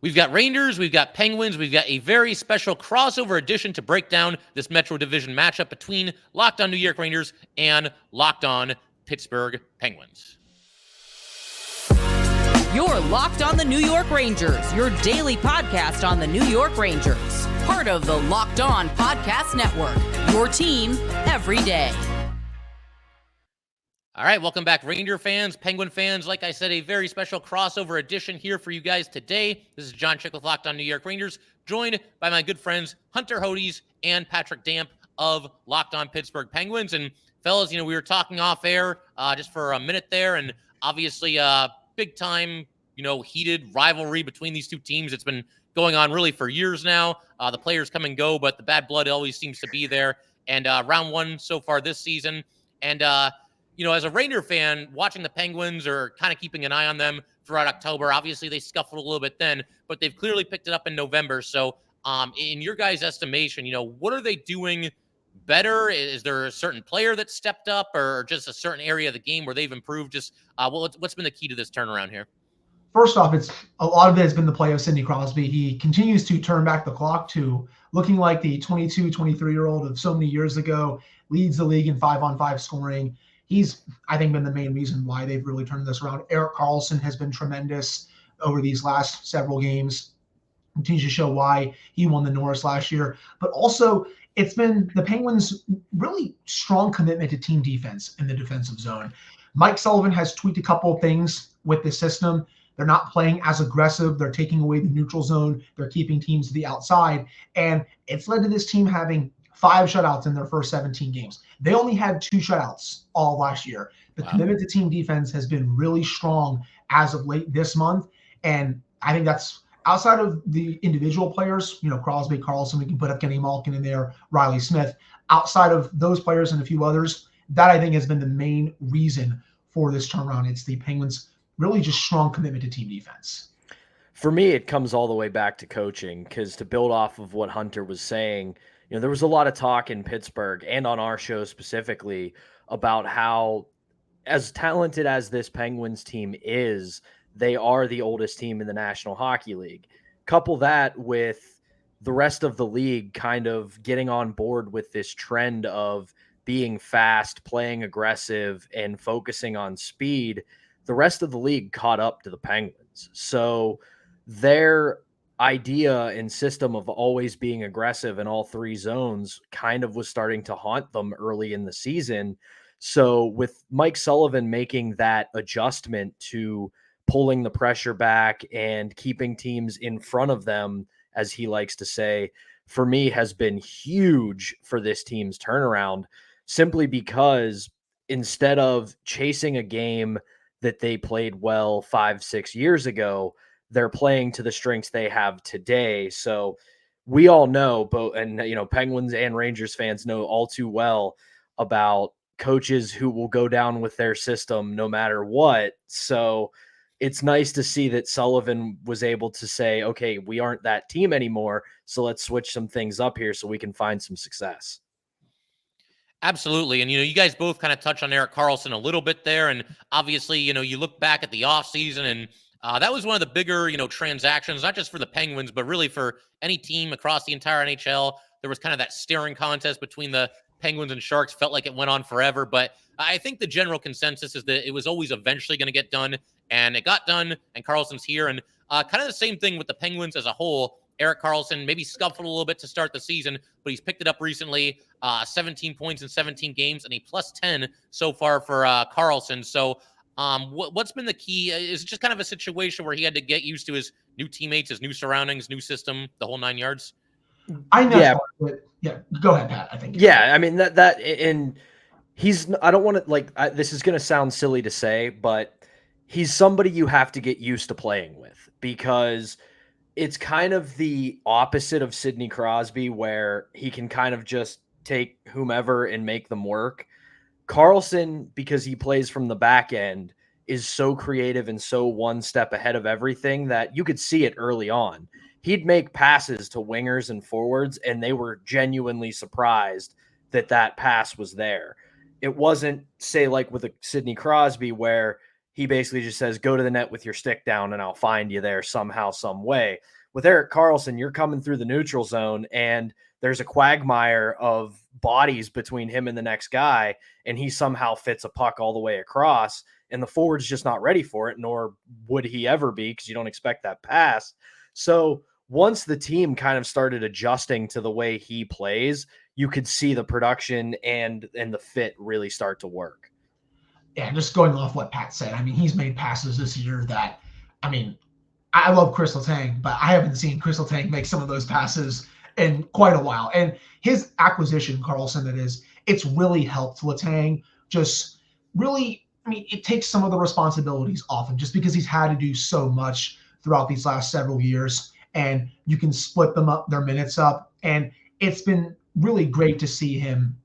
We've got Rangers, we've got Penguins, we've got a very special crossover edition to break down this Metro Division matchup between Locked On New York Rangers and Locked On Pittsburgh Penguins. You're Locked On the New York Rangers, your daily podcast on the New York Rangers. Part of the Locked On Podcast Network, your team every day. All right, welcome back, Ranger fans, Penguin fans. Like I said, a very special crossover edition here for you guys today. This is John Chick with Locked On New York Rangers, joined by my good friends Hunter Hodies and Patrick Damp of Locked On Pittsburgh Penguins. And fellas, we were talking off air just for a minute there, and obviously big time, heated rivalry between these two teams. It's been going on really for years now. The players come and go, but the bad blood always seems to be there. And round one so far this season. And, as a Ranger fan, watching the Penguins or kind of keeping an eye on them throughout October, obviously they scuffled a little bit then, but they've clearly picked it up in November. So in your guys' estimation, what are they doing better? Is there a certain player that stepped up or just a certain area of the game where they've improved? Just what's been the key to this turnaround here? First off, it's a lot of it has been the play of Sidney Crosby. He continues to turn back the clock to looking like the 22, 23-year-old of so many years ago, leads the league in 5-on-5 scoring. He's, I think, been the main reason why they've really turned this around. Erik Karlsson has been tremendous over these last several games. Continues to show why he won the Norris last year. But also, it's been the Penguins' really strong commitment to team defense in the defensive zone. Mike Sullivan has tweaked a couple of things with the system. They're not playing as aggressive. They're taking away the neutral zone. They're keeping teams to the outside. And it's led to this team having 5 shutouts in their first 17 games. They only had 2 shutouts all last year. The commitment to team defense has been really strong as of late this month. And I think that's outside of the individual players, Crosby, Karlsson, we can put up Kenny Malkin in there, Riley Smith. Outside of those players and a few others, that I think has been the main reason for this turnaround. It's the Penguins' really just strong commitment to team defense. For me, it comes all the way back to coaching, because to build off of what Hunter was saying, there was a lot of talk in Pittsburgh and on our show specifically about how, as talented as this Penguins team is, they are the oldest team in the National Hockey League. Couple that with the rest of the league kind of getting on board with this trend of being fast, playing aggressive, and focusing on speed. The rest of the league caught up to the Penguins. So their idea and system of always being aggressive in all 3 zones kind of was starting to haunt them early in the season. So with Mike Sullivan making that adjustment to pulling the pressure back and keeping teams in front of them, as he likes to say, for me has been huge for this team's turnaround, simply because instead of chasing a game that they played well 5-6 years ago, they're playing to the strengths they have today. So we all know, Penguins and Rangers fans know all too well about coaches who will go down with their system no matter what. So it's nice to see that Sullivan was able to say, okay, we aren't that team anymore, so let's switch some things up here so we can find some success. Absolutely. And, you guys both kind of touch on Erik Karlsson a little bit there. And obviously, you look back at the offseason and that was one of the bigger, transactions, not just for the Penguins, but really for any team across the entire NHL. There was kind of that staring contest between the Penguins and Sharks. Felt like it went on forever. But I think the general consensus is that it was always eventually going to get done. And it got done. And Karlsson's here. And kind of the same thing with the Penguins as a whole. Erik Karlsson maybe scuffled a little bit to start the season, but he's picked it up recently. 17 points in 17 games and a +10 so far for Karlsson. So what's been the key? Is it just kind of a situation where he had to get used to his new teammates, his new surroundings, new system, the whole 9 yards? I know. Yeah. Go ahead, Pat. I think. Yeah. I mean, that and he's, I don't want to this is going to sound silly to say, but he's somebody you have to get used to playing with, because it's kind of the opposite of Sidney Crosby, where he can kind of just take whomever and make them work. Karlsson, because he plays from the back end, is so creative and so one step ahead of everything that you could see it early on. He'd make passes to wingers and forwards, and they were genuinely surprised that that pass was there. It wasn't, say, like with a Sidney Crosby, where he basically just says, go to the net with your stick down and I'll find you there somehow, some way. With Erik Karlsson, you're coming through the neutral zone and there's a quagmire of bodies between him and the next guy, and he somehow fits a puck all the way across, and the forward's just not ready for it, nor would he ever be, because you don't expect that pass. So once the team kind of started adjusting to the way he plays, you could see the production and the fit really start to work. Yeah, just going off what Pat said, I mean, he's made passes this year that, I mean, I love Crystal Tang, but I haven't seen Crystal Tang make some of those passes in quite a while. And his acquisition, Karlsson, that is, it's really helped Letang just really, I mean, it takes some of the responsibilities off him just because he's had to do so much throughout these last several years, and you can split them up, their minutes up. And it's been really great to see him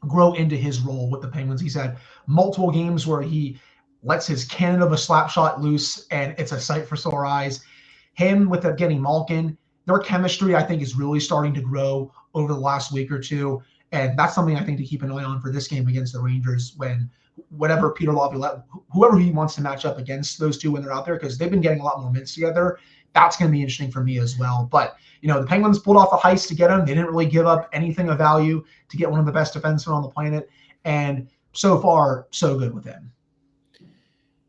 grow into his role with the Penguins. He's had multiple games where he lets his cannon of a slap shot loose, and it's a sight for sore eyes. Him with Evgeny Malkin, their chemistry, I think, is really starting to grow over the last week or two. And that's something I think to keep an eye on for this game against the Rangers, when whatever Peter Laviolette, whoever he wants to match up against those two when they're out there, because they've been getting a lot more minutes together. That's going to be interesting for me as well. But, you know, the Penguins pulled off a heist to get him. They didn't really give up anything of value to get one of the best defensemen on the planet. And so far, so good with him.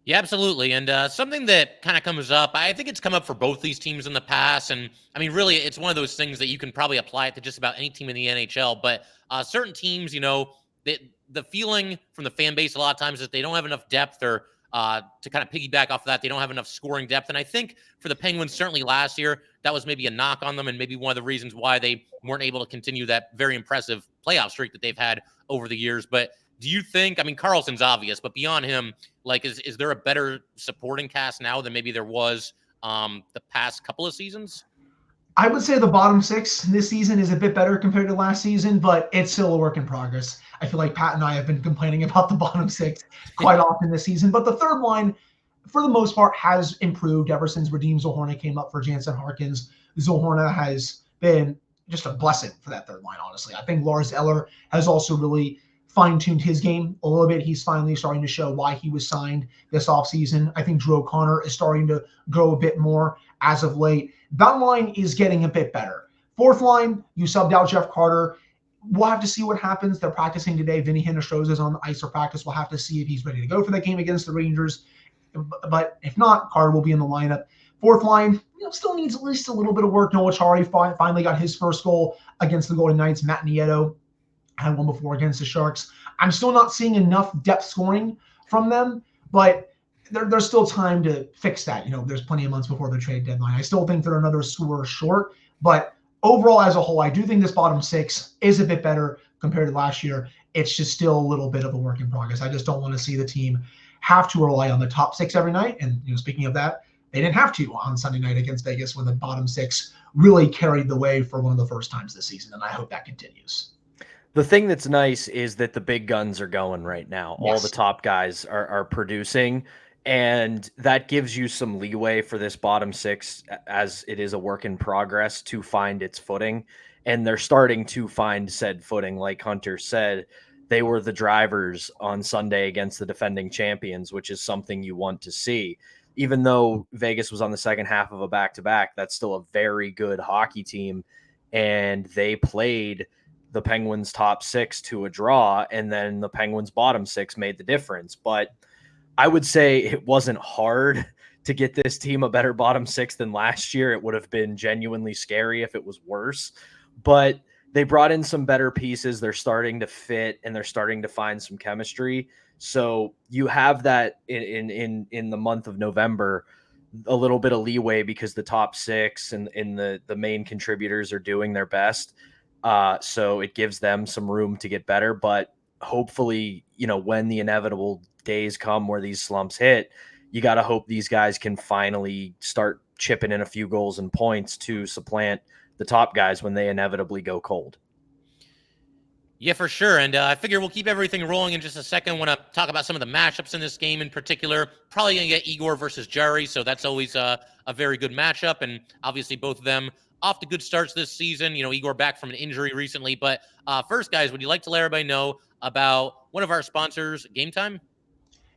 Yeah, absolutely. And something that kind of comes up, I think it's come up for both these teams in the past. And I mean, really, it's one of those things that you can probably apply it to just about any team in the NHL. But certain teams, you know, the feeling from the fan base a lot of times is they don't have enough depth, or to kind of piggyback off of that, they don't have enough scoring depth. And I think for the Penguins, certainly last year, that was maybe a knock on them, and maybe one of the reasons why they weren't able to continue that very impressive playoff streak that they've had over the years. But do you think, I mean, Karlsson's obvious, but beyond him, like, is there a better supporting cast now than maybe there was the past couple of seasons? I would say the bottom six this season is a bit better compared to last season, but it's still a work in progress. I feel like Pat and I have been complaining about the bottom six quite often this season, but the third line, for the most part, has improved ever since Radim Zohorna came up for Jansen Harkins. Zohorna has been just a blessing for that third line, honestly. I think Lars Eller has also really fine-tuned his game a little bit. He's finally starting to show why he was signed this offseason. I think Drew O'Connor is starting to grow a bit more as of late. That line is getting a bit better. Fourth line, you subbed out Jeff Carter. We'll have to see what happens. They're practicing today. Vinny Hinostroza is on the ice for practice. We'll have to see if he's ready to go for that game against the Rangers. But if not, Carter will be in the lineup. Fourth line, you know, still needs at least a little bit of work. Noah Chari finally got his first goal against the Golden Knights. Matt Nieto had one before against the Sharks. I'm still not seeing enough depth scoring from them, but there's still time to fix that. You know, there's plenty of months before the trade deadline. I still think they're another scorer short, but overall as a whole, I do think this bottom six is a bit better compared to last year. It's just still a little bit of a work in progress. I just don't want to see the team have to rely on the top six every night. And, you know, speaking of that, they didn't have to on Sunday night against Vegas, when the bottom six really carried the way for one of the first times this season. And I hope that continues. The thing that's nice is that the big guns are going right now. Yes. All the top guys are producing, and that gives you some leeway for this bottom six, as it is a work in progress, to find its footing. And they're starting to find said footing. Like Hunter said, they were the drivers on Sunday against the defending champions, which is something you want to see. Even though Vegas was on the second half of a back-to-back, that's still a very good hockey team. And they played the Penguins top six to a draw, and then the Penguins bottom six made the difference. But I would say it wasn't hard to get this team a better bottom six than last year. It would have been genuinely scary if it was worse, but they brought in some better pieces. They're starting to fit, and they're starting to find some chemistry. So you have that in the month of November, a little bit of leeway, because the top six and the main contributors are doing their best. So it gives them some room to get better, but hopefully, you know, when the inevitable days come where these slumps hit, you got to hope these guys can finally start chipping in a few goals and points to supplant the top guys when they inevitably go cold. Yeah, for sure. And I figure we'll keep everything rolling in just a second. I want to talk about some of the matchups in this game in particular. Probably going to get Igor versus Jarry, so that's always a very good matchup. And obviously both of them off to good starts this season. You know, Igor back from an injury recently. But first, guys, would you like to let everybody know about one of our sponsors, Game Time?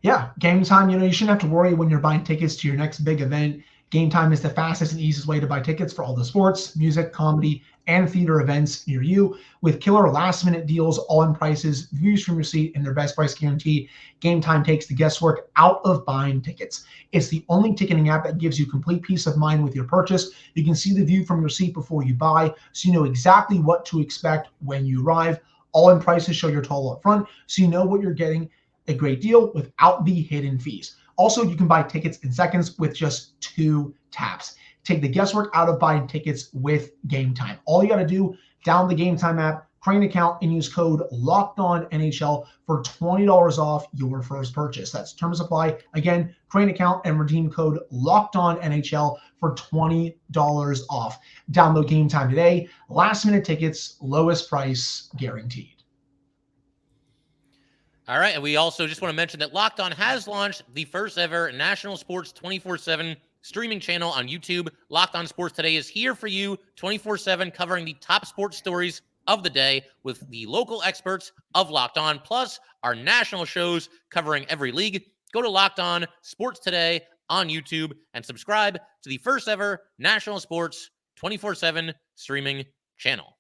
Yeah, Game Time, you shouldn't have to worry when you're buying tickets to your next big event. Game Time is the fastest and easiest way to buy tickets for all the sports, music, comedy, and theater events near you. With killer last-minute deals, all-in prices, views from your seat, and their best price guarantee, Game Time takes the guesswork out of buying tickets. It's the only ticketing app that gives you complete peace of mind with your purchase. You can see the view from your seat before you buy, so you know exactly what to expect when you arrive. All-in prices show your total up front, so you know what you're getting. A great deal without the hidden fees. Also, you can buy tickets in seconds with just 2 taps. Take the guesswork out of buying tickets with Game Time. All you got to do, download the Game Time app, create an account, and use code LOCKEDONNHL for $20 off your first purchase. That's terms apply. Again, create an account and redeem code LOCKEDONNHL for $20 off. Download Game Time today. Last minute tickets, lowest price guaranteed. All right, and we also just want to mention that Locked On has launched the first ever national sports 24/7 streaming channel on YouTube. Locked On Sports Today is here for you 24/7, covering the top sports stories of the day with the local experts of Locked On, plus our national shows covering every league. Go to Locked On Sports Today on YouTube and subscribe to the first ever national sports 24/7 streaming channel.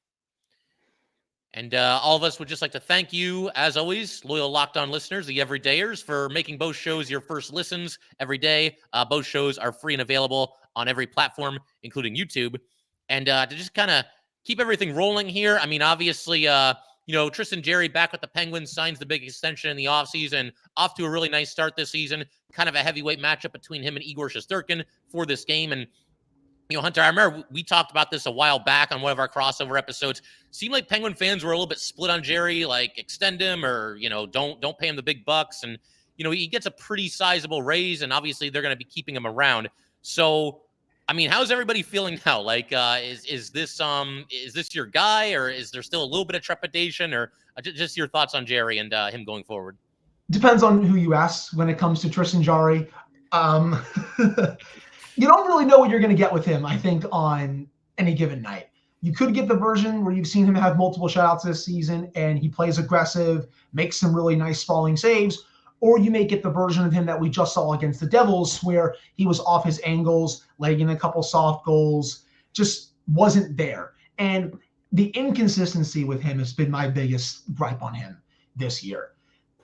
And all of us would just like to thank you, as always, loyal Locked On listeners, the everydayers, for making both shows your first listens every day. Both shows are free and available on every platform, including YouTube. And to just kind of keep everything rolling here, I mean, obviously, Tristan Jarry back with the Penguins, signs the big extension in the offseason, off to a really nice start this season. Kind of a heavyweight matchup between him and Igor Shesterkin for this game. And Hunter, I remember we talked about this a while back on one of our crossover episodes. Seemed like Penguin fans were a little bit split on Jarry, like extend him or, don't pay him the big bucks. And, he gets a pretty sizable raise, and obviously they're going to be keeping him around. So, I mean, how's everybody feeling now? Like, is this your guy, or is there still a little bit of trepidation, or just your thoughts on Jarry and him going forward? Depends on who you ask when it comes to Tristan Jarry. You don't really know what you're going to get with him, I think, on any given night. You could get the version where you've seen him have multiple shutouts this season and he plays aggressive, makes some really nice sprawling saves, or you may get the version of him that we just saw against the Devils where he was off his angles, letting in a couple soft goals, just wasn't there. And the inconsistency with him has been my biggest gripe on him this year.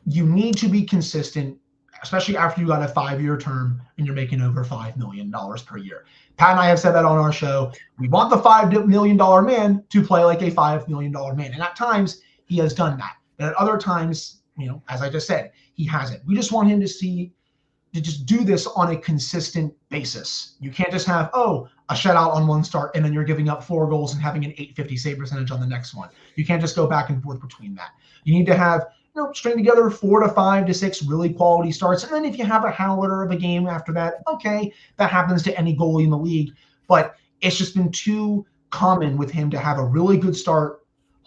You need to be consistent, especially after you got a 5-year term and you're making over $5 million per year. Pat and I have said that on our show. We want the $5 million man to play like a $5 million man. And at times, he has done that. But at other times, as I just said, he hasn't. We just want him to just do this on a consistent basis. You can't just have, a shutout on one start and then you're giving up 4 goals and having an .850 save percentage on the next one. You can't just go back and forth between that. You need to have string together 4 to 5 to 6 really quality starts. And then if you have a howler of a game after that, okay, that happens to any goalie in the league. But it's just been too common with him to have a really good start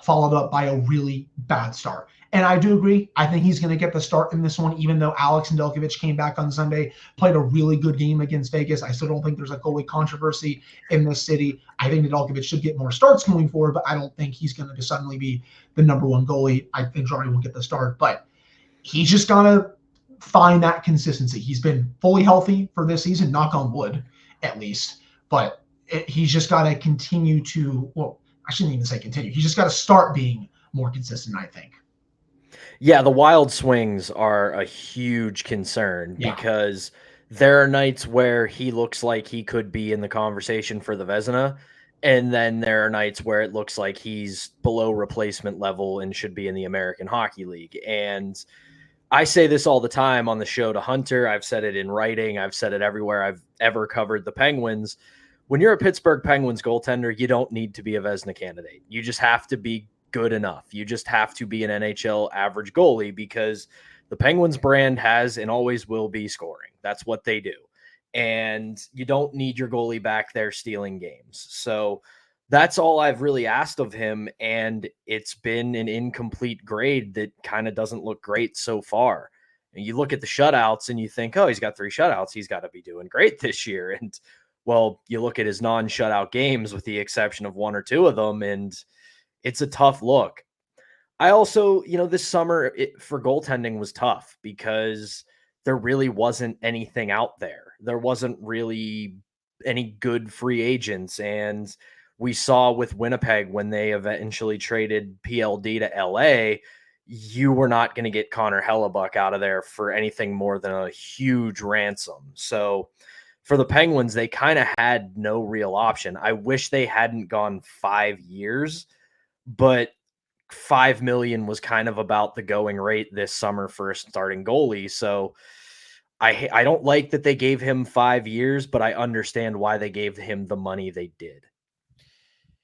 followed up by a really bad start. And I do agree. I think he's going to get the start in this one, even though Alex Nedeljkovic came back on Sunday, played a really good game against Vegas. I still don't think there's a goalie controversy in this city. I think Nedeljkovic should get more starts going forward, but I don't think he's going to suddenly be the number one goalie. I think Jarry will get the start, but he's just got to find that consistency. He's been fully healthy for this season, knock on wood, at least. But he's just got to continue to, well, I shouldn't even say continue. He's just got to start being more consistent, I think. Yeah, the wild swings are a huge concern because there are nights where he looks like he could be in the conversation for the Vezina, and then there are nights where it looks like he's below replacement level and should be in the American Hockey League. And I say this all the time on the show to Hunter. I've said it in writing. I've said it everywhere I've ever covered the Penguins. When you're a Pittsburgh Penguins goaltender, you don't need to be a Vezina candidate. You just have to be good enough. You just have to be an NHL average goalie because the Penguins brand has and always will be scoring. That's what they do. And you don't need your goalie back there stealing games. So that's all I've really asked of him. And it's been an incomplete grade that kind of doesn't look great so far. And you look at the shutouts and you think, oh, he's got 3 shutouts. He's got to be doing great this year. And well, you look at his non-shutout games with the exception of 1 or 2 of them, and it's a tough look. I also, this summer for goaltending was tough because there really wasn't anything out there. There wasn't really any good free agents. And we saw with Winnipeg when they eventually traded PLD to LA, you were not going to get Connor Hellebuck out of there for anything more than a huge ransom. So for the Penguins, they kind of had no real option. I wish they hadn't gone 5 years, but $5 million was kind of about the going rate this summer for a starting goalie. So I don't like that they gave him 5 years, but I understand why they gave him the money they did.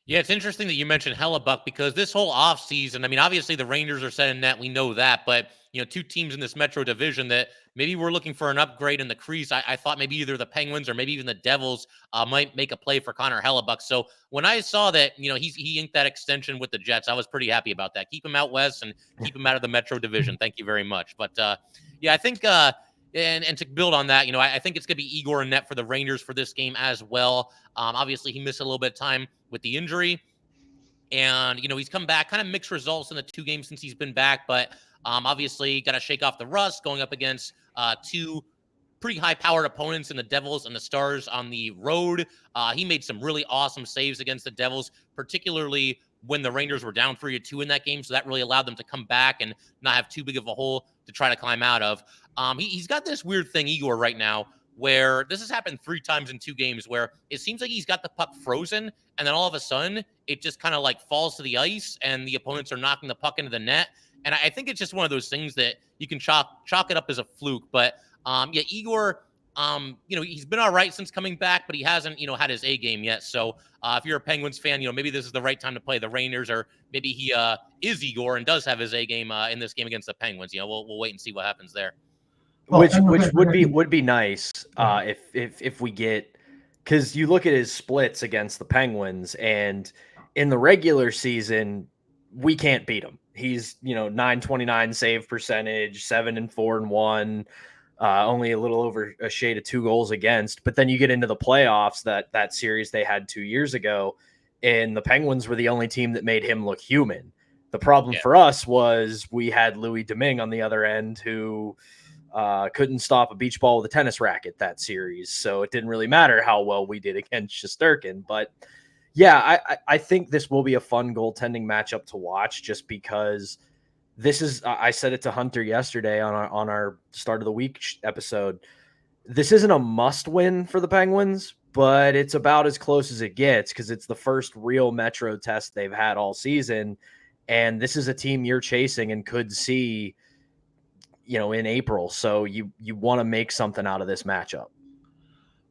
Yeah, it's interesting that you mentioned Hellebuck because this whole offseason, I mean, obviously the Rangers are setting net. We know that. But, two teams in this Metro division that maybe we're looking for an upgrade in the crease. I thought maybe either the Penguins or maybe even the Devils might make a play for Connor Hellebuck. So when I saw that, he inked that extension with the Jets, I was pretty happy about that. Keep him out west and keep him out of the Metro division. Thank you very much. But, I think and to build on that, I think it's going to be Igor in net for the Rangers for this game as well. Obviously, he missed a little bit of time with the injury. And, he's come back, kind of mixed results in the 2 games since he's been back. But obviously, got to shake off the rust going up against 2 pretty high-powered opponents in the Devils and the Stars on the road. He made some really awesome saves against the Devils, particularly when the Rangers were down 3-2 in that game. So that really allowed them to come back and not have too big of a hole to try to climb out of. He's got this weird thing, Igor, right now, where this has happened 3 times in 2 games where it seems like he's got the puck frozen, and then all of a sudden it just kind of like falls to the ice and the opponents are knocking the puck into the net. And I think it's just one of those things that you can chalk it up as a fluke. But Igor, he's been all right since coming back, but he hasn't, had his A game yet. So if you're a Penguins fan, maybe this is the right time to play the Rangers, or maybe he is Igor and does have his A game in this game against the Penguins. We'll wait and see what happens there. Which would be nice if we get, because you look at his splits against the Penguins, and in the regular season we can't beat him. He's .929 save percentage, 7-4-1, only a little over a shade of 2 goals against. But then you get into the playoffs, that series they had 2 years ago, and the Penguins were the only team that made him look human. The problem for us was we had Louis Domingue on the other end who couldn't stop a beach ball with a tennis racket that series. So it didn't really matter how well we did against Shesterkin. But yeah, I think this will be a fun goaltending matchup to watch, just because this is, I said it to Hunter yesterday on our start of the week episode. This isn't a must win for the Penguins, but it's about as close as it gets, because it's the first real Metro test they've had all season. And this is a team you're chasing and could see, in April. So you want to make something out of this matchup.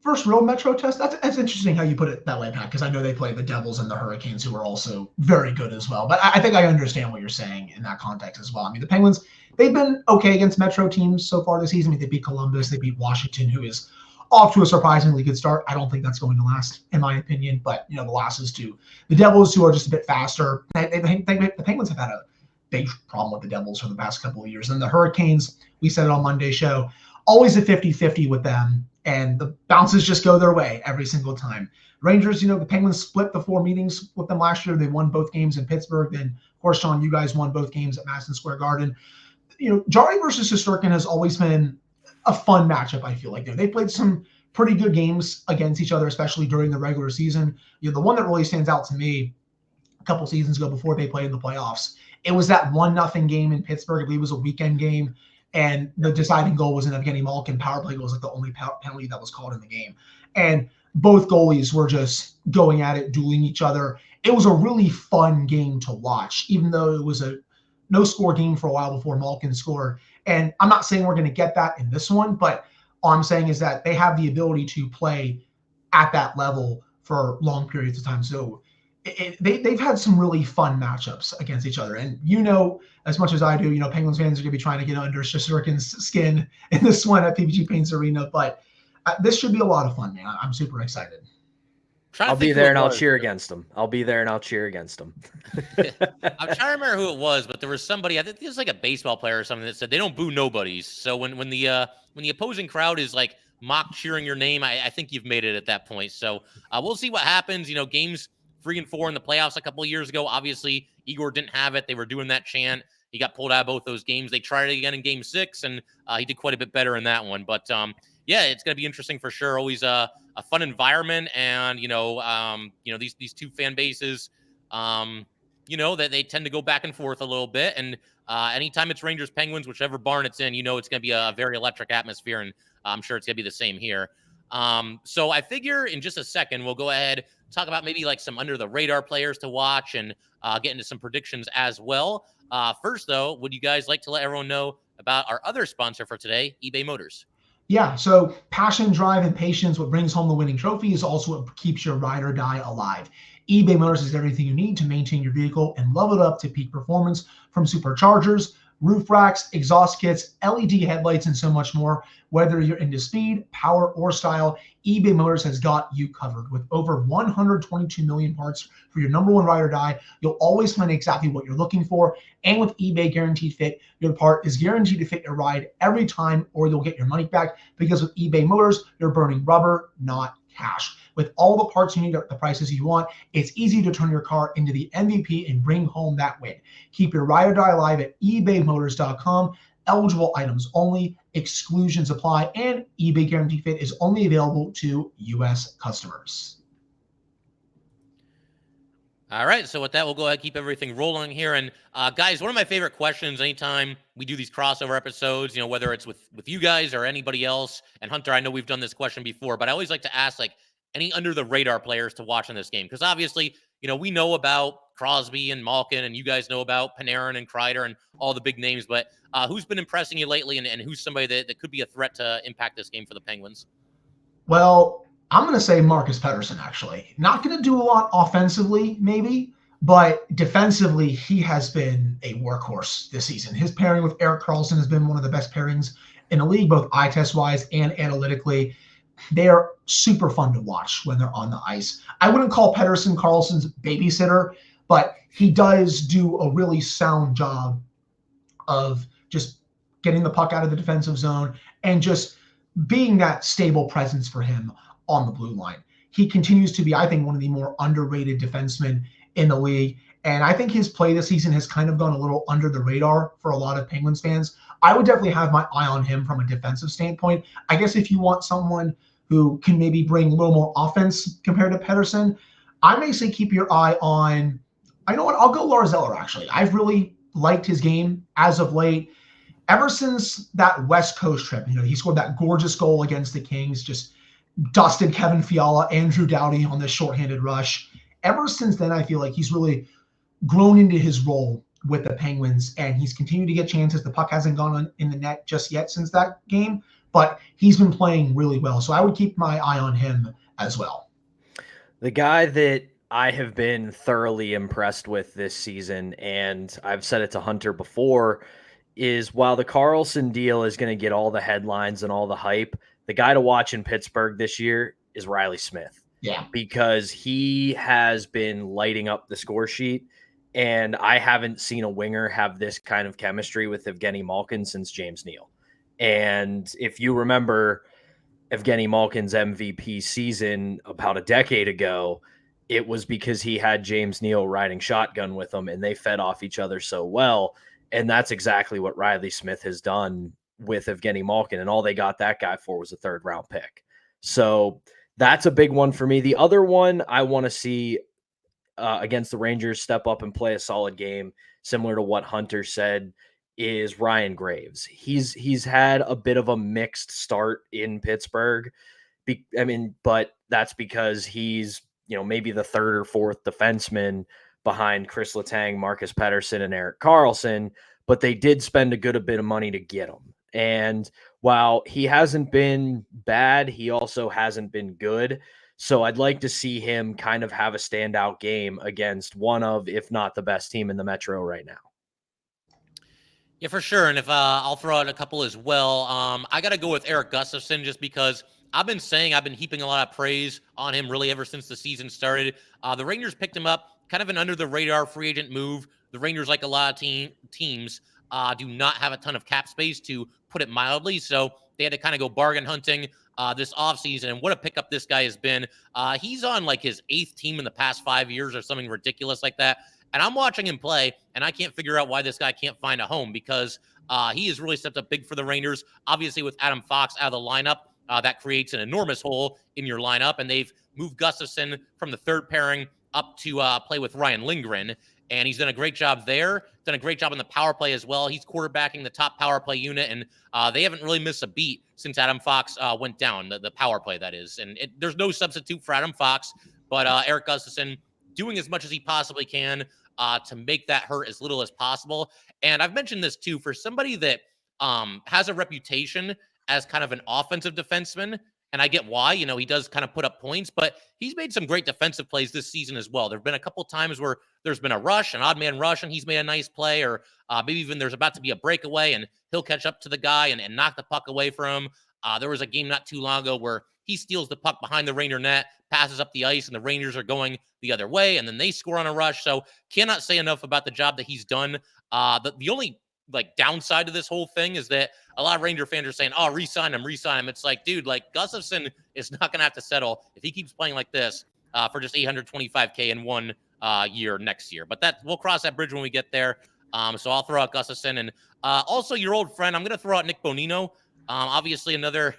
First real Metro test. That's interesting how you put it that way, Pat, because I know they play the Devils and the Hurricanes, who are also very good as well. But I think I understand what you're saying in that context as well. I mean, the Penguins, they've been okay against Metro teams so far this season. I mean, they beat Columbus, they beat Washington, who is off to a surprisingly good start. I don't think that's going to last, in my opinion. But, the losses to the Devils, who are just a bit faster. The Penguins have had a big problem with the Devils for the past couple of years. And the Hurricanes, we said it on Monday's show, always a 50-50 with them. And the bounces just go their way every single time. Rangers, the Penguins split the 4 meetings with them last year. They won both games in Pittsburgh. Then, of course, Sean, you guys won both games at Madison Square Garden. Jarry versus Shesterkin has always been a fun matchup, I feel like. They played some pretty good games against each other, especially during the regular season. The one that really stands out to me a couple seasons ago before they played in the playoffs, it was that 1-0 game in Pittsburgh. I believe it was a weekend game. And the deciding goal was an Evgeny Malkin power play. It was like the only penalty that was called in the game. And both goalies were just going at it, dueling each other. It was a really fun game to watch, even though it was a no-score game for a while before Malkin scored. And I'm not saying we're going to get that in this one, but all I'm saying is that they have the ability to play at that level for long periods of time. So they've had some really fun matchups against each other. And as much as I do, Penguins fans are going to be trying to get under Shesterkin's skin in this one at PPG Paints Arena. But this should be a lot of fun, man. I'm super excited. I'll be there and I'll cheer against them. I'm trying to remember who it was, but there was somebody, I think it was like a baseball player or something, that said they don't boo nobodies. So when the opposing crowd is like mock cheering your name, I think you've made it at that point. So we'll see what happens. Games 3 and 4 in the playoffs a couple of years ago. Obviously, Igor didn't have it. They were doing that chant. he got pulled out of both those games. They tried it again in Game 6, and he did quite a bit better in that one. But yeah, it's going to be interesting for sure. Always a fun environment, and these two fan bases, that they tend to go back and forth a little bit. And anytime it's Rangers Penguins, whichever barn it's in, it's going to be a very electric atmosphere, and I'm sure it's going to be the same here. So I figure in just a second we'll go ahead talk about maybe like some under the radar players to watch and get into some predictions as well. First, though, would you guys like to let everyone know about our other sponsor for today, eBay Motors? Yeah, so passion, drive, and patience, what brings home the winning trophy, is also what keeps your ride or die alive. eBay Motors is everything you need to maintain your vehicle and level it up to peak performance, from superchargers, roof racks, exhaust kits, LED headlights, and so much more. Whether you're into speed, power, or style, eBay Motors has got you covered. With over 122 million parts for your number one ride or die, you'll always find exactly what you're looking for. And with eBay Guaranteed Fit, your part is guaranteed to fit your ride every time, or you'll get your money back, because with eBay Motors, you're burning rubber, not cash. With all the parts you need at the prices you want, it's easy to turn your car into the MVP and bring home that win. Keep your ride or die alive at ebaymotors.com. Eligible items only, exclusions apply, and eBay Guaranteed Fit is only available to U.S. customers. All right, so with that, we'll go ahead and keep everything rolling here. And guys, one of my favorite questions anytime we do these crossover episodes, whether it's with you guys or anybody else, and Hunter, I know we've done this question before, but I always like to ask, like, any under the radar players to watch in this game. Because obviously, we know about Crosby and Malkin, and you guys know about Panarin and Kreider and all the big names, but who's been impressing you lately, and who's somebody that could be a threat to impact this game for the Penguins? Well, I'm going to say Marcus Pettersson, actually. Not going to do a lot offensively, maybe, but defensively, he has been a workhorse this season. His pairing with Erik Karlsson has been one of the best pairings in the league, both eye test-wise and analytically. They are super fun to watch when they're on the ice. I wouldn't call Pettersson Karlsson's babysitter, but he does do a really sound job of just getting the puck out of the defensive zone and just being that stable presence for him on the blue line. He continues to be, I think, one of the more underrated defensemen in the league. And I think his play this season has kind of gone a little under the radar for a lot of Penguins fans. I would definitely have my eye on him from a defensive standpoint. I guess if you want someone who can maybe bring a little more offense compared to Pettersson, I may say keep your eye on, I know what, I'll go Lars Eller, actually. I've really liked his game as of late. Ever since that West Coast trip, he scored that gorgeous goal against the Kings, just dusted Kevin Fiala, Andrew Doughty on this shorthanded rush. Ever since then, I feel like he's really grown into his role with the Penguins, and he's continued to get chances. The puck hasn't gone in the net just yet since that game, but he's been playing really well. So I would keep my eye on him as well. The guy that I have been thoroughly impressed with this season, and I've said it to Hunter before, is while the Karlsson deal is going to get all the headlines and all the hype, the guy to watch in Pittsburgh this year is Riley Smith. Yeah. Because he has been lighting up the score sheet, and I haven't seen a winger have this kind of chemistry with Evgeny Malkin since James Neal. And if you remember Evgeny Malkin's MVP season about a decade ago, it was because he had James Neal riding shotgun with him, and they fed off each other so well. And that's exactly what Riley Smith has done with Evgeny Malkin, and all they got that guy for was a third-round pick. So that's a big one for me. The other one I want to see against the Rangers step up and play a solid game, similar to what Hunter said, is Ryan Graves. He's had a bit of a mixed start in Pittsburgh. But that's because he's, maybe the third or fourth defenseman behind Chris Letang, Marcus Pettersson, and Erik Karlsson, but they did spend a good bit of money to get him. And while he hasn't been bad, he also hasn't been good. So I'd like to see him kind of have a standout game against one of, if not the best team in the Metro right now. Yeah, for sure. And if I'll throw out a couple as well. I got to go with Erik Gustafsson just because I've been heaping a lot of praise on him really ever since the season started. The Rangers picked him up, kind of an under-the-radar free agent move. The Rangers, like a lot of teams, do not have a ton of cap space, to put it mildly. So they had to kind of go bargain hunting this offseason. And what a pickup this guy has been. He's on like his 8th team in the past 5 years or something ridiculous like that. And I'm watching him play, and I can't figure out why this guy can't find a home, because he has really stepped up big for the Rangers. Obviously, with Adam Fox out of the lineup, that creates an enormous hole in your lineup, and they've moved Gustafsson from the third pairing up to play with Ryan Lindgren, and he's done a great job there. Done a great job on the power play as well. He's quarterbacking the top power play unit, and they haven't really missed a beat since Adam Fox went down, the power play, that is. And there's no substitute for Adam Fox, but Erik Gustafsson doing as much as he possibly can to make that hurt as little as possible. And I've mentioned this too, for somebody that has a reputation as kind of an offensive defenseman, and I get why, he does kind of put up points, but he's made some great defensive plays this season as well. There have been a couple times where there's been a rush, an odd man rush, and he's made a nice play, or maybe even there's about to be a breakaway and he'll catch up to the guy and knock the puck away from him. There was a game not too long ago where he steals the puck behind the Ranger net, passes up the ice, and the Rangers are going the other way, and then they score on a rush. So cannot say enough about the job that he's done. The only downside to this whole thing is that a lot of Ranger fans are saying, re-sign him. It's like, dude, Gustafsson is not going to have to settle if he keeps playing like this for just $825K in 1 year next year. But we'll cross that bridge when we get there. So I'll throw out Gustafsson, and also your old friend, I'm going to throw out Nick Bonino. Obviously another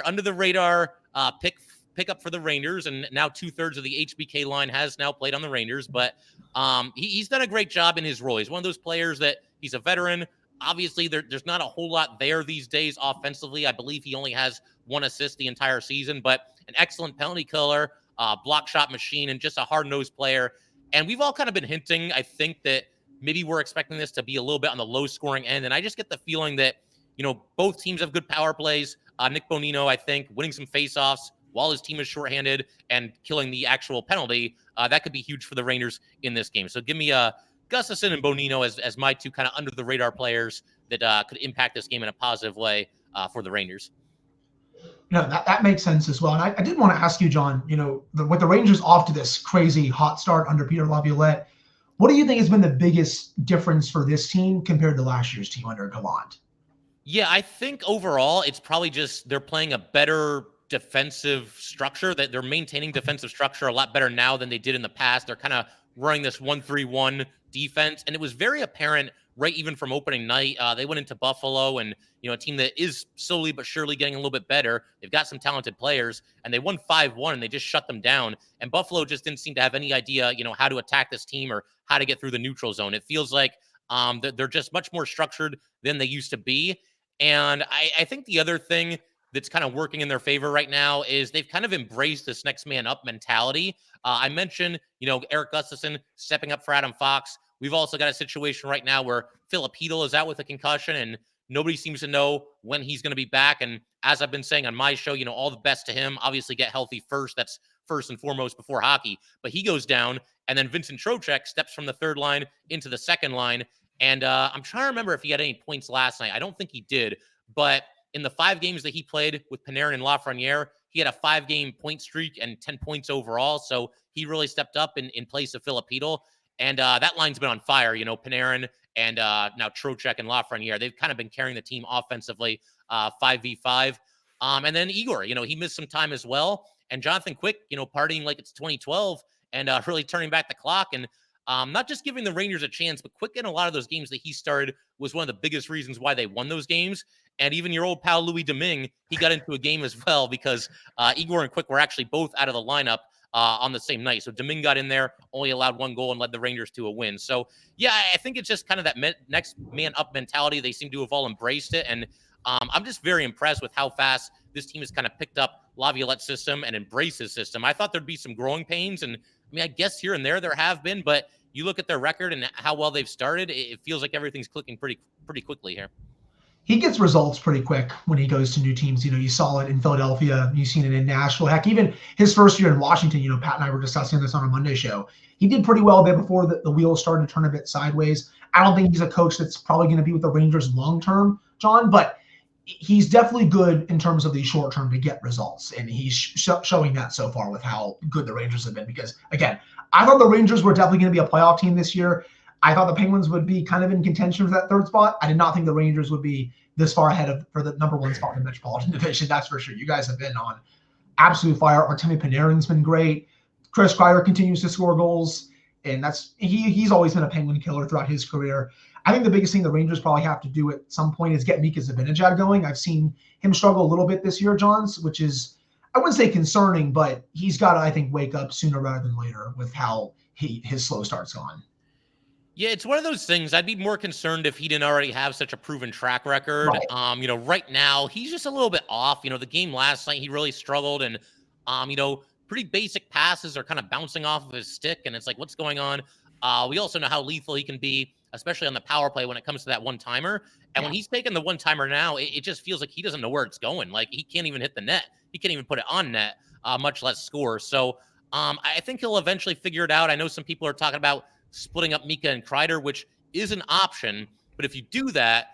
under the radar pick up for the Rangers, and now 2/3 of the HBK line has now played on the Rangers, but he's done a great job in his role. He's one of those players that he's a veteran. Obviously, there's not a whole lot there these days offensively. I believe he only has 1 assist the entire season, but an excellent penalty killer, block shot machine, and just a hard-nosed player. And we've all kind of been hinting, I think, that maybe we're expecting this to be a little bit on the low-scoring end, and I just get the feeling that, both teams have good power plays. Nick Bonino, I think, winning some face-offs while his team is shorthanded and killing the actual penalty, that could be huge for the Rangers in this game. So give me Gustafsson and Bonino as my 2 kind of under-the-radar players that could impact this game in a positive way for the Rangers. That makes sense as well. And I did want to ask you, John, with the Rangers off to this crazy hot start under Peter Laviolette, what do you think has been the biggest difference for this team compared to last year's team under Gallant? Yeah, I think overall it's probably just they're playing a better defensive structure, that they're maintaining defensive structure a lot better now than they did in the past. They're kind of running this 1-3-1 defense, and it was very apparent right even from opening night. They went into Buffalo, and a team that is slowly but surely getting a little bit better. They've got some talented players, and they won 5-1, and they just shut them down. And Buffalo just didn't seem to have any idea, how to attack this team or how to get through the neutral zone. It feels like they're just much more structured than they used to be. And I think the other thing that's kind of working in their favor right now is they've kind of embraced this next man up mentality. I mentioned, Erik Gustafsson stepping up for Adam Fox. We've also got a situation right now where Philip Hedl is out with a concussion, and nobody seems to know when he's going to be back. And as I've been saying on my show, all the best to him. Obviously get healthy first. That's first and foremost before hockey. But he goes down, and then Vincent Trocheck steps from the third line into the second line. And I'm trying to remember if he had any points last night. I don't think he did. But in the 5 games that he played with Panarin and Lafreniere, he had a 5-game point streak and 10 points overall. So he really stepped up in place of Philip Hedl. And that line's been on fire. Panarin and now Trocheck and Lafreniere, they've kind of been carrying the team offensively 5v5. And then Igor, he missed some time as well. And Jonathan Quick, partying like it's 2012 and really turning back the clock. And not just giving the Rangers a chance, but Quick in a lot of those games that he started was one of the biggest reasons why they won those games. And even your old pal Louis Domingue, he got into a game as well because Igor and Quick were actually both out of the lineup on the same night. So Domingue got in there, only allowed 1 goal, and led the Rangers to a win. So, yeah, I think it's just kind of that next man up mentality. They seem to have all embraced it. And I'm just very impressed with how fast this team has kind of picked up Laviolette's system and embraced his system. I thought there'd be some growing pains, and I guess here and there have been, but you look at their record and how well they've started, it feels like everything's clicking pretty quickly here. He gets results pretty quick when he goes to new teams. You saw it in Philadelphia. You've seen it in Nashville. Heck, even his first year in Washington, Pat and I were discussing this on a Monday show. He did pretty well there before the wheels started to turn a bit sideways. I don't think he's a coach that's probably going to be with the Rangers long-term, John, but he's definitely good in terms of the short-term to get results. And he's showing that so far with how good the Rangers have been. Because, again, I thought the Rangers were definitely going to be a playoff team this year. I thought the Penguins would be kind of in contention for that 3rd spot. I did not think the Rangers would be this far ahead for the number 1 spot in the Metropolitan Division. That's for sure. You guys have been on absolute fire. Artemi Panarin's been great. Chris Kreider continues to score goals. And he's always been a Penguin killer throughout his career. I think the biggest thing the Rangers probably have to do at some point is get Mika Zibanejad going. I've seen him struggle a little bit this year, Johns, which is, I wouldn't say concerning, but he's got to, I think, wake up sooner rather than later with how his slow start's gone. Yeah, it's one of those things. I'd be more concerned if he didn't already have such a proven track record. Right. Right now he's just a little bit off. The game last night he really struggled, and pretty basic passes are kind of bouncing off of his stick, and it's like, what's going on? We also know how lethal he can be, especially on the power play when it comes to that one-timer. And when he's taking the one-timer now, it just feels like he doesn't know where it's going. Like, he can't even hit the net. He can't even put it on net, much less score. So I think he'll eventually figure it out. I know some people are talking about splitting up Mika and Kreider, which is an option. But if you do that,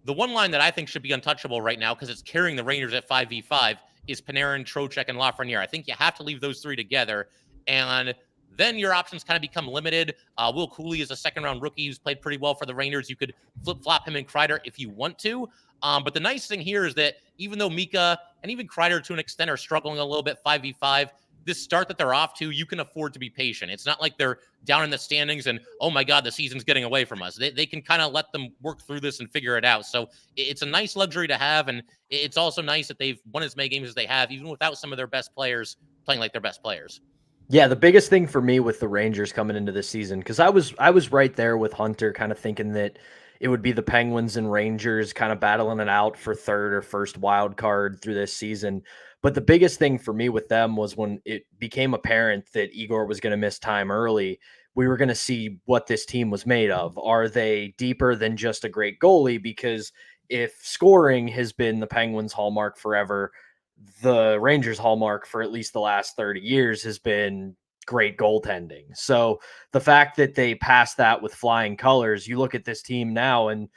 the one line that I think should be untouchable right now, because it's carrying the Rangers at 5v5, is Panarin, Trocheck, and Lafreniere. I think you have to leave those three together. And then your options kind of become limited. Will Cooley is a second-round rookie who's played pretty well for the Rangers. You could flip-flop him and Kreider if you want to. But the nice thing here is that even though Mika and even Kreider to an extent are struggling a little bit 5v5, this start that they're off to, you can afford to be patient. It's not like they're down in the standings and, oh my God, the season's getting away from us. They can kind of let them work through this and figure it out. So it's a nice luxury to have. And it's also nice that they've won as many games as they have, even without some of their best players playing like their best players. Yeah, the biggest thing for me with the Rangers coming into this season, because I was right there with Hunter, kind of thinking that it would be the Penguins and Rangers kind of battling it out for third or first wild card through this season. But the biggest thing for me with them was when it became apparent that Igor was going to miss time early, we were going to see what this team was made of. Are they deeper than just a great goalie? Because if scoring has been the Penguins' hallmark forever, the Rangers' hallmark for at least the last 30 years has been great goaltending. So the fact that they passed that with flying colors, you look at this team now, and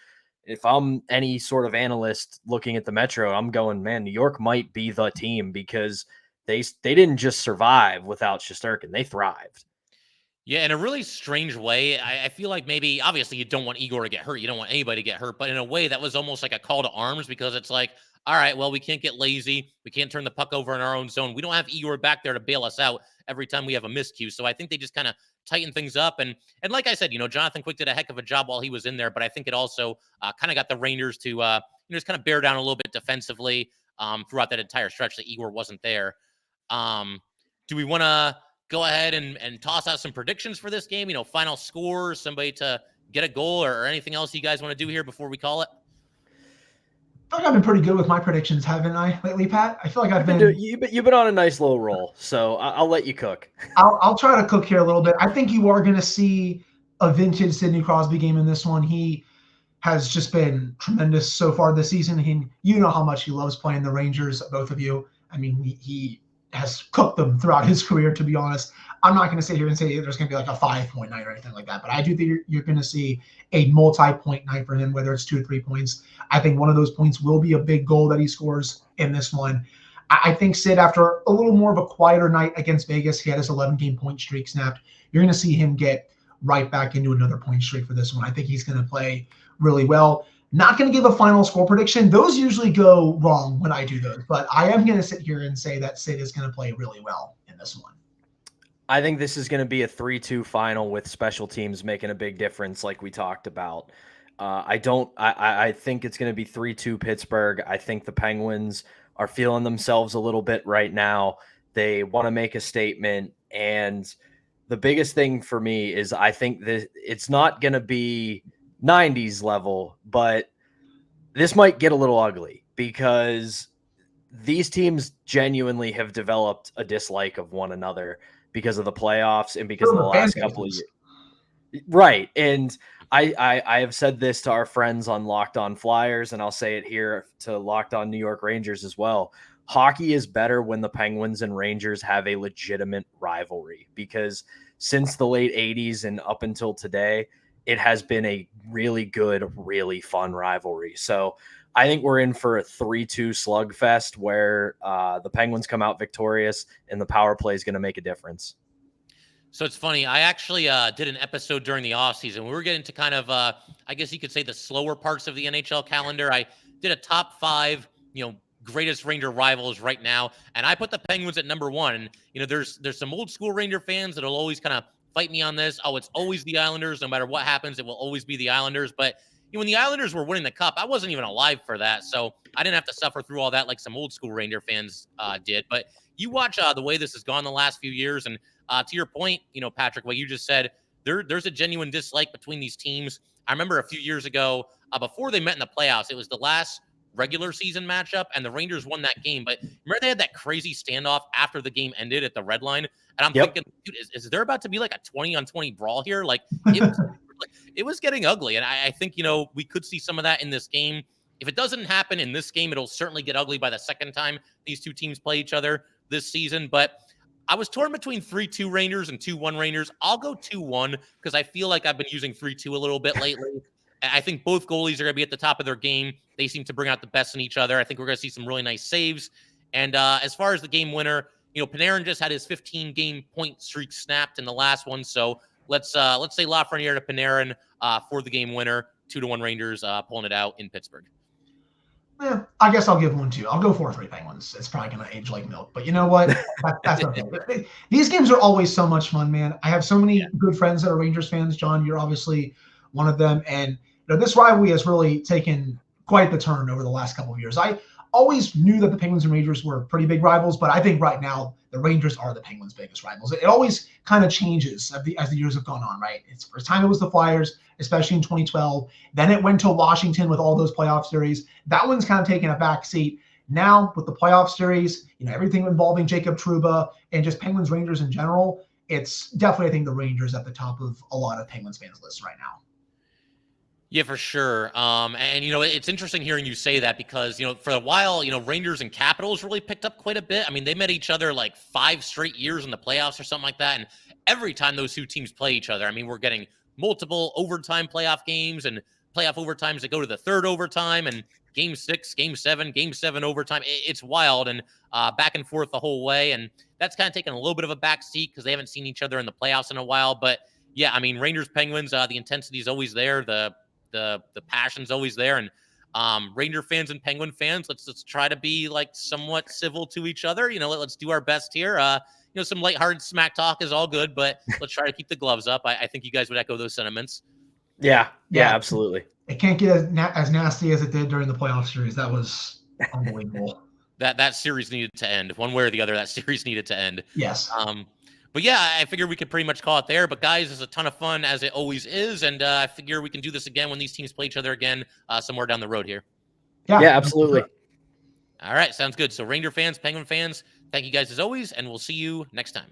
if I'm any sort of analyst looking at the Metro, I'm going, man, New York might be the team, because they didn't just survive without Shesterkin. They thrived. Yeah, in a really strange way. I feel like maybe, obviously, you don't want Igor to get hurt. You don't want anybody to get hurt. But in a way, that was almost like a call to arms, because it's like, all right, well, we can't get lazy. We can't turn the puck over in our own zone. We don't have Igor back there to bail us out every time we have a miscue. So I think they just kind of tighten things up. And like I said, Jonathan Quick did a heck of a job while he was in there. But I think it also kind of got the Rangers to just kind of bear down a little bit defensively throughout that entire stretch that Igor wasn't there. Do we want to go ahead and toss out some predictions for this game? Final score, somebody to get a goal, or anything else you guys want to do here before we call it? I feel like I've been pretty good with my predictions, haven't I, lately, Pat? I feel like you've been on a nice little roll, so I'll let you cook. I'll try to cook here a little bit. I think you are going to see a vintage Sidney Crosby game in this one. He has just been tremendous so far this season. You know how much he loves playing the Rangers, both of you. I mean, he has cooked them throughout his career, to be honest. I'm not going to sit here and say there's going to be like a 5-point night or anything like that, but I do think you're going to see a multi-point night for him, whether it's 2 or 3 points. I think one of those points will be a big goal that he scores in this one. I think Sid, after a little more of a quieter night against Vegas, he had his 11-game point streak snapped. You're going to see him get right back into another point streak for this one. I think he's going to play really well. Not going to give a final score prediction. Those usually go wrong when I do those, but I am going to sit here and say that Sid is going to play really well in this one. I think this is going to be a 3-2 final with special teams making a big difference, like we talked about. I think it's going to be 3-2 Pittsburgh. I think the Penguins are feeling themselves a little bit right now. They want to make a statement. And the biggest thing for me is I think that it's not going to be 90s level, but this might get a little ugly, because these teams genuinely have developed a dislike of one another because of the playoffs and because of the last couple of years. Right. And I have said this to our friends on Locked On Flyers, and I'll say it here to Locked On New York Rangers as well. Hockey is better when the Penguins and Rangers have a legitimate rivalry, because since the late 80s and up until today, it has been a really good, really fun rivalry. So I think we're in for a 3-2 slugfest where the Penguins come out victorious and the power play is going to make a difference. So it's funny. I actually did an episode during the offseason. We were getting to kind of, I guess you could say, the slower parts of the NHL calendar. I did a top 5, greatest Ranger rivals right now, and I put the Penguins at number 1. And, there's some old school Ranger fans that'll always kind of fight me on this. Oh, it's always the Islanders. No matter what happens, it will always be the Islanders. But when the Islanders were winning the cup, I wasn't even alive for that. So I didn't have to suffer through all that like some old school Reindeer fans did. But you watch the way this has gone the last few years. And to your point, Patrick, what you just said, there's a genuine dislike between these teams. I remember a few years ago, before they met in the playoffs, it was the last regular season matchup, and the Rangers won that game. But remember, they had that crazy standoff after the game ended at the red line. And I'm thinking, dude, is there about to be like a 20-on-20 brawl here? Like, it was getting ugly. And I think, we could see some of that in this game. If it doesn't happen in this game, it'll certainly get ugly by the second time these two teams play each other this season. But I was torn between 3-2 Rangers and 2-1 Rangers. I'll go 2-1 because I feel like I've been using 3-2 a little bit lately. I think both goalies are going to be at the top of their game. They seem to bring out the best in each other. I think we're going to see some really nice saves. And as far as the game winner, Panarin just had his 15-game point streak snapped in the last one. So let's say Lafreniere to Panarin for the game winner. 2-1 Rangers pulling it out in Pittsburgh. Yeah, I guess I'll give one too. I'll go 4-3 Penguins. It's probably going to age like milk, but you know what? That's okay. These games are always so much fun, man. I have so many good friends that are Rangers fans. John, you're obviously one of them. And this rivalry has really taken quite the turn over the last couple of years. I always knew that the Penguins and Rangers were pretty big rivals, but I think right now the Rangers are the Penguins' biggest rivals. It always kind of changes as the years have gone on, right? It's first time it was the Flyers, especially in 2012. Then it went to Washington with all those playoff series. That one's kind of taken a back seat. Now with the playoff series, everything involving Jacob Trouba and just Penguins Rangers in general, it's definitely, I think, the Rangers at the top of a lot of Penguins fans' lists right now. Yeah, for sure. And, it's interesting hearing you say that because, for a while, Rangers and Capitals really picked up quite a bit. I mean, they met each other like 5 straight years in the playoffs or something like that. And every time those two teams play each other, I mean, we're getting multiple overtime playoff games and playoff overtimes that go to the third overtime and game 6, game 7, game 7 overtime. It's wild and back and forth the whole way. And that's kind of taken a little bit of a back seat because they haven't seen each other in the playoffs in a while. But yeah, I mean, Rangers, Penguins, the intensity is always there. The passion's always there. And Ranger fans and Penguin fans, let's try to be like somewhat civil to each other. Let's do our best here. Some lighthearted smack talk is all good, but let's try to keep the gloves up. I think you guys would echo those sentiments. Yeah, absolutely. It can't get as nasty as it did during the playoff series. That was unbelievable. That series needed to end one way or the other. That series needed to end. Yes. But yeah, I figure we could pretty much call it there. But guys, it's a ton of fun as it always is. And I figure we can do this again when these teams play each other again somewhere down the road here. Yeah, absolutely. All right. Sounds good. So Ranger fans, Penguin fans, thank you guys as always. And we'll see you next time.